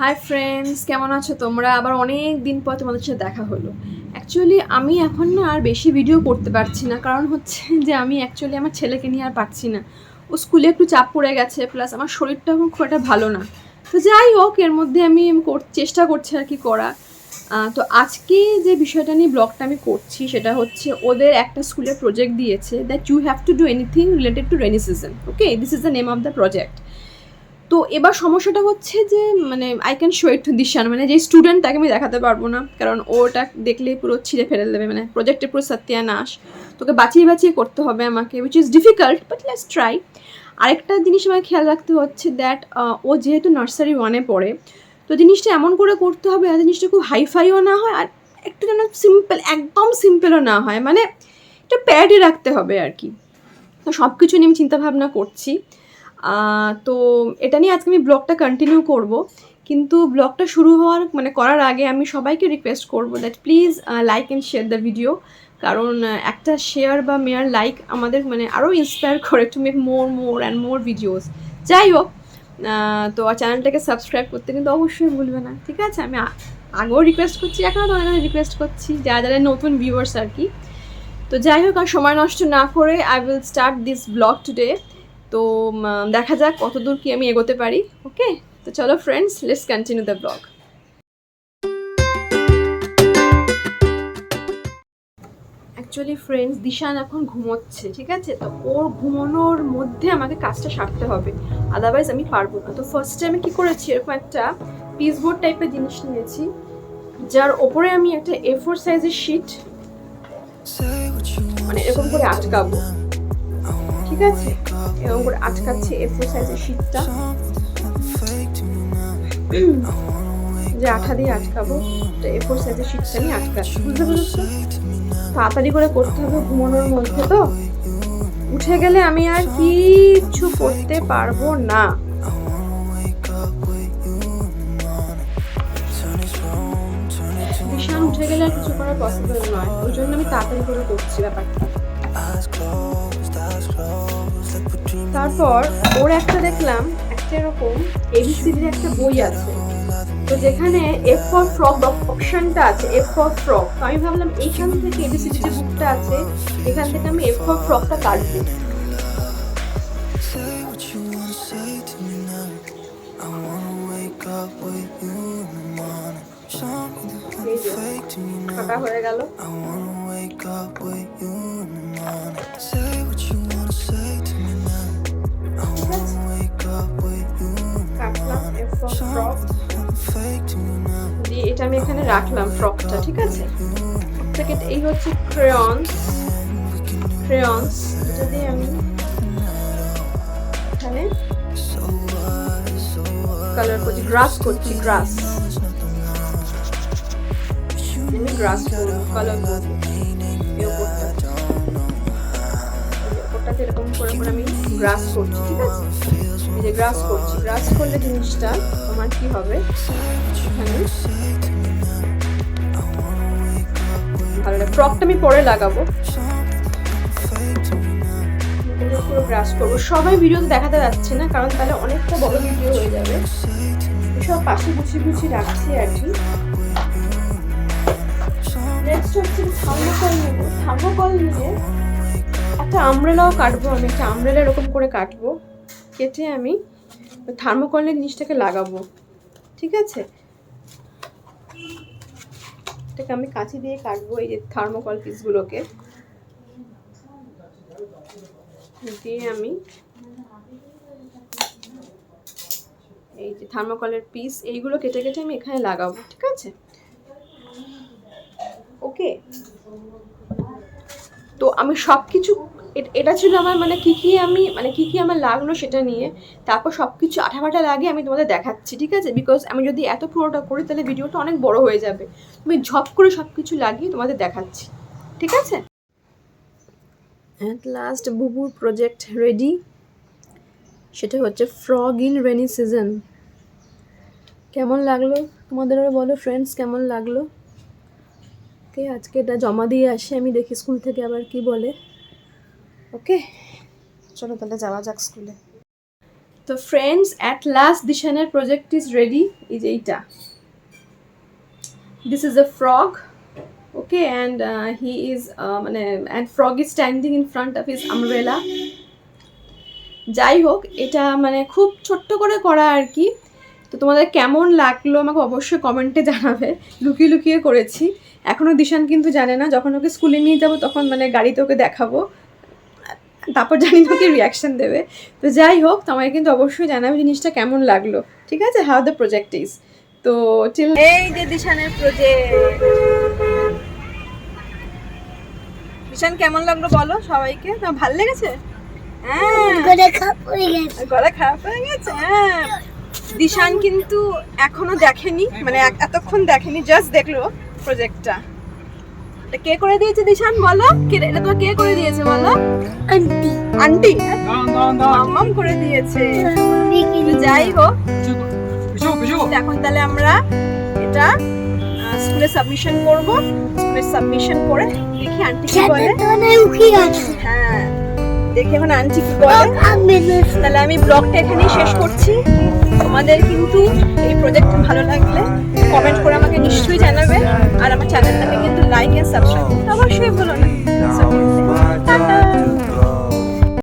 Hi friends, কেমন আছো তোমরা? আবার অনেক দিন পর তোমাদের সাথে দেখা হলো। অ্যাকচুয়ালি আমি এখন না আর বেশি ভিডিও করতে পারছি না, কারণ হচ্ছে যে আমি অ্যাকচুয়ালি আমার ছেলেকে নিয়ে আর পারছি না। ও স্কুলে একটু চাপ পড়ে গেছে, প্লাস আমার শরীরটা এখন খুব একটা ভালো না। তো যাই হোক, এর মধ্যে আমি চেষ্টা করছি আর কি করা। তো আজকে যে বিষয়টা নিয়ে ব্লগটা আমি করছি সেটা হচ্ছে, ওদের একটা স্কুলে প্রজেক্ট দিয়েছে that you have to do anything related to rainy season. Okay, this is the name of the project. তো এবার সমস্যাটা হচ্ছে যে মানে I can show it to Dishan, মানে যে স্টুডেন্ট তাকে আমি দেখাতে পারবো না, কারণ ওটা দেখলে পুরো ছিঁড়ে ফেলে দেবে, মানে প্রজেক্টে পুরো সত্যানাশ। তোকে বাঁচিয়ে বাঁচিয়ে করতে হবে আমাকে, which is difficult, but let's try. আরেকটা জিনিস আমাকে খেয়াল রাখতে হচ্ছে দ্যাট ও যেহেতু নার্সারি ওয়ানে পড়ে, তো জিনিসটা এমন করে করতে হবে আর জিনিসটা খুব হাইফাইও না হয়, আর একটু যেন সিম্পল, একদম সিম্পলও না হয়, মানে একটা প্যাডে রাখতে হবে আর কি। তো সব কিছু নিয়ে আমি চিন্তাভাবনা করছি। তো এটা নিয়ে আজকে আমি ব্লগটা কন্টিনিউ করব, কিন্তু ব্লগটা শুরু হওয়ার করার আগে আমি সবাইকে রিকোয়েস্ট করব that please like and share the video, কারণ একটা শেয়ার বা মেয়ার লাইক আমাদের আরও ইন্সপায়ার করে to make more and more videos. যাই হোক, তো চ্যানেলটাকে সাবস্ক্রাইব করতে কিন্তু অবশ্যই ভুলবে না, ঠিক আছে? আমি আগেও রিকোয়েস্ট করছি, এখনও তোমাদের কাছে রিকোয়েস্ট করছি, যারা যারা নতুন ভিউয়ার্স আর কি। তো যাই হোক, আর সময় নষ্ট না করে I will start this blog today. তো দেখা যাক কতদূর কি আমি এগোতে পারি। ওকে, তো চলো friends, let's continue the blog. Actually friends, Dishan এখন ঘুমোচ্ছে, ঠিক আছে? তো ওর ঘুমানোর মধ্যে আমাকে কাজটা সারতে হবে, আদারওয়াইজ আমি পারবো না। তো ফার্স্টে আমি কি করেছি, এরকম একটা পিসবোর্ড টাইপের জিনিস নিয়েছি, যার ওপরে আমি একটা A4 সাইজের শিট এরকম করে আটকাবো, ঠিক আছে? এরকম করে আটকাচ্ছি A4 সাইজের শিটটা, যে আঠা দিয়ে আটকাবো, A4 সাইজের শিটটা নিয়ে আটকাচ্ছি, বুঝতে পেরেছো? তাড়াতাড়ি করে করতে হবে, ঘুমানোর মধ্যে তো উঠে গেলে আমি আর কিছু করতে পারবো না। বিশাল উঠে গেলে আর কিছু করা পসিবল নয়, ওই জন্য আমি তাড়াতাড়ি করে করছি ব্যাপারটা। তারপর ওর একটা দেখলাম একটা এরকম ABCD একটা বই আছে, তো যেখানে F ফর ফ্রক অপশনটা আছে, F ফর ফ্রক। তো আমি ভাবলাম এইখান থেকে ABCD যে বুকটা আছে এখান থেকে আমি F ফর ফ্রকটা কাটবো। কাটা হয়ে গেল। দিয়ে এটা আমি এখানে রাখলাম ফ্রকটা, ঠিক আছে? থেকে এই হচ্ছে ক্রেয়ন্স, যেটা দিয়ে আমি এখানে কালার করছি, গ্রাস করছি, গ্রাস করবো, কালার করবো। ওপরটাতে এরকম করে করে আমি গ্রাস করছি, ঠিক আছে? এই যে গ্রাস করছি, গ্রাস করলে জিনিসটা তোমার কি হবে, এখানে ভালো লাগে। ফ্রকটা আমি পরে লাগাবো, পুরো গ্রাস করবো। সবাই ভিডিওতে দেখাতে যাচ্ছে না, কারণ তাহলে অনেকটা বড় ভিডিও হয়ে যাবে। সব পাশে গুছিয়ে রাখছি আর কি। নেক্সট হচ্ছে থার্মোকল নেবো। থার্মোকল নিয়ে একটা আমব্রেলাও কাটবো, আমি একটা আমব্রেলা এরকম করে কাটবো, কেটে আমি থার্মোকলের জিনিসটাকে লাগাবো, ঠিক আছে? এটাকে আমি কাঁচি দিয়ে কাটবো, এই যে থার্মোকল পিসগুলোকে দিয়ে আমি এই যে থার্মোকলের পিস এইগুলো কেটে কেটে আমি এখানে লাগাবো, ঠিক আছে? ওকে, তো আমি সব কিছু, এটা ছিল আমার কি কি আমার লাগলো সেটা নিয়ে। তারপর সব কিছু আঠামাটা লাগে আমি তোমাদের দেখাচ্ছি, ঠিক আছে? বিকজ আমি যদি এত পুরোটা করি তাহলে ভিডিওটা অনেক বড় হয়ে যাবে। আমি ঝপ করে সব কিছু লাগিয়ে তোমাদের দেখাচ্ছি, ঠিক আছে? অ্যাট লাস্ট বুবুর প্রজেক্ট রেডি, সেটা হচ্ছে ফ্রগ ইন রেনি সিজন। কেমন লাগলো তোমাদের বলো ফ্রেন্ডস, কেমন লাগলো? ওকে, আজকে এটা জমা দিয়ে আসি আমি, দেখি স্কুল থেকে আবার কি বলে। ওকে, চলো তাহলে যাওয়া যাক স্কুলে। তো ফ্রেন্ডস, অ্যাট লাস্ট দিশানের প্রজেক্ট ইজ রেডি। এই যে এইটা, this is a frog, okay, and he is মানে and frog is standing in front of his umbrella. যাই হোক, এটা মানে খুব ছোট্ট করে করা আর কি। তো তোমাদের কেমন লাগলো আমাকে অবশ্যই কমেন্টে জানাবে। লুকিয়ে লুকিয়ে করেছি, এখনও দিশান কিন্তু জানে না। যখন ওকে স্কুলে নিয়ে যাবো তখন মানে গাড়িতে ওকে দেখাবো, তারপর জানি না ওকে রিয়াকশান দেবে। তো যাই হোক, তোমাকে কিন্তু অবশ্যই জানাবে জিনিসটা কেমন লাগলো, ঠিক আছে, হাউ দ্য প্রজেক্ট ইজ। তো এই যে দিশানের প্রজেক্ট, দিশান কেমন লাগলো বলো সবাইকে? তোমার ভালো লেগেছে? হ্যাঁ, গলা খারাপ হয়ে গেছে। হ্যাঁ, দিশান কিন্তু এখনো দেখেনি, মানে এতক্ষণ দেখেনি, জাস্ট দেখলো প্রজেক্টটা। এটা কে করে দিয়েছে দিশান বলো? এটা তোমার কে করে দিয়েছে বলো? আন্টি। আন্টি মাম্মাম করে দিয়েছে। যাই হোক, এখন তাহলে আমরা এটা স্কুলে সাবমিশন করব। স্কুলে সাবমিশন করে দেখি আন্টি কি বলে। হ্যাঁ, দেখি এখন আন্টি কি বলে। তাহলে আমি ব্লগটা এখানেই শেষ করছি। তোমাদের কিন্তু এই প্রজেক্ট ভালো লাগলে কমেন্ট করে আমাকে নিশ্চয়ই জানাবে, আর আমার চ্যানেলটাকে কিন্তু লাইক এন্ড সাবস্ক্রাইব করতে অবশ্যই ভুলো না।